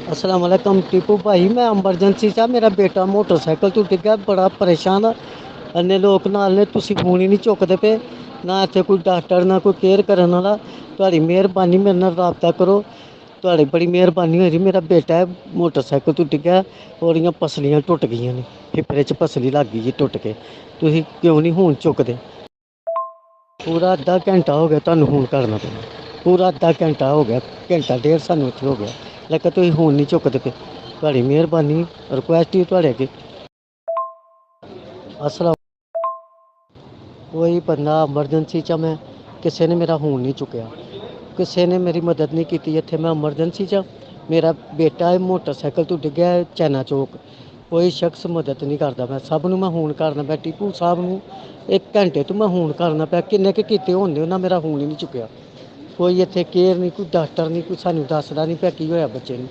अस्सलाम वालेकुम टीपू भाई, मैं ਐਮਰਜੈਂਸੀ 'ਚ ਮੇਰਾ ਬੇਟਾ ਮੋਟਰਸਾਈਕਲ ਤੋਂ ਡਿੱਗਾ, ਬੜਾ ਪਰੇਸ਼ਾਨ ਆ। ਇੰਨੇ ਲੋਕ ਨਾਲ ਨੇ, ਤੁਸੀਂ ਫੋਨ ਹੀ ਨਹੀਂ ਚੁੱਕਦੇ ਪਏ। ਨਾ ਇੱਥੇ ਕੋਈ ਡਾਕਟਰ, ਨਾ ਕੋਈ ਕੇਅਰ ਕਰਨ ਵਾਲਾ। ਤੁਹਾਡੀ ਮਿਹਰਬਾਨੀ, ਮੇਰੇ ਨਾਲ ਰਾਬਤਾ ਕਰੋ। ਤੁਹਾਡੀ ਬੜੀ ਮਿਹਰਬਾਨੀ ਹੋਈ ਜੀ। ਮੇਰਾ ਬੇਟਾ ਹੈ, ਮੋਟਰਸਾਈਕਲ ਤੋਂ ਡਿੱਗਾ, ਉਹਦੀਆਂ ਪਸਲੀਆਂ ਟੁੱਟ ਗਈਆਂ ਨੇ, ਫਿਪਰੇ 'ਚ ਪਸਲੀ ਲੱਗ ਗਈ ਜੀ ਟੁੱਟ ਕੇ। ਤੁਸੀਂ ਕਿਉਂ ਨਹੀਂ ਹੁਣ ਚੁੱਕਦੇ? ਪੂਰਾ ਅੱਧਾ ਘੰਟਾ ਹੋ ਗਿਆ ਤੁਹਾਨੂੰ ਫੋਨ ਕਰਨਾ ਪਿਆ। ਪੂਰਾ ਅੱਧਾ ਘੰਟਾ ਹੋ ਗਿਆ, ਘੰਟਾ ਡੇਢ ਸਾਨੂੰ ਇੱਥੇ ਹੋ ਗਿਆ, ਲੇਕਿਨ ਤੁਸੀਂ ਹੁਣ ਨਹੀਂ ਚੁੱਕਦੇ ਪਏ। ਤੁਹਾਡੀ ਮਿਹਰਬਾਨੀ, ਰਿਕੁਐਸਟ ਹੀ ਤੁਹਾਡੇ ਅੱਗੇ। ਅਸਲਾ ਕੋਈ ਬੰਦਾ ਐਮਰਜੈਂਸੀ 'ਚ ਮੈਂ, ਕਿਸੇ ਨੇ ਮੇਰਾ ਫੋਨ ਨਹੀਂ ਚੁੱਕਿਆ, ਕਿਸੇ ਨੇ ਮੇਰੀ ਮਦਦ ਨਹੀਂ ਕੀਤੀ। ਇੱਥੇ ਮੈਂ ਐਮਰਜੈਂਸੀ 'ਚ, ਮੇਰਾ ਬੇਟਾ ਇਹ ਮੋਟਰਸਾਈਕਲ ਤੋਂ ਡਿੱਗਿਆ ਹੈ ਚੈਨਾ ਚੌਕ। ਕੋਈ ਸ਼ਖਸ ਮਦਦ ਨਹੀਂ ਕਰਦਾ। ਮੈਂ ਸਭ ਨੂੰ ਮੈਂ ਫੋਨ ਕਰਨਾ ਪਿਆ, ਟੀਪੂ ਸਾਹਿਬ ਨੂੰ 1 ਘੰਟੇ ਤੋਂ ਮੈਂ ਫੋਨ ਕਰਨਾ ਪਿਆ। ਕਿੰਨੇ ਕੁ ਕੀਤੇ ਹੁੰਦੇ, ਉਹਨਾਂ ਮੇਰਾ ਫੋਨ ਹੀ ਨਹੀਂ ਚੁੱਕਿਆ। ਕੋਈ ਇੱਥੇ ਕੇਅਰ ਨਹੀਂ, ਕੋਈ ਡਾਕਟਰ ਨਹੀਂ, ਕੋਈ ਸਾਨੂੰ ਦੱਸਦਾ ਨਹੀਂ ਪਿਆ ਕੀ ਹੋਇਆ ਬੱਚੇ ਨੂੰ।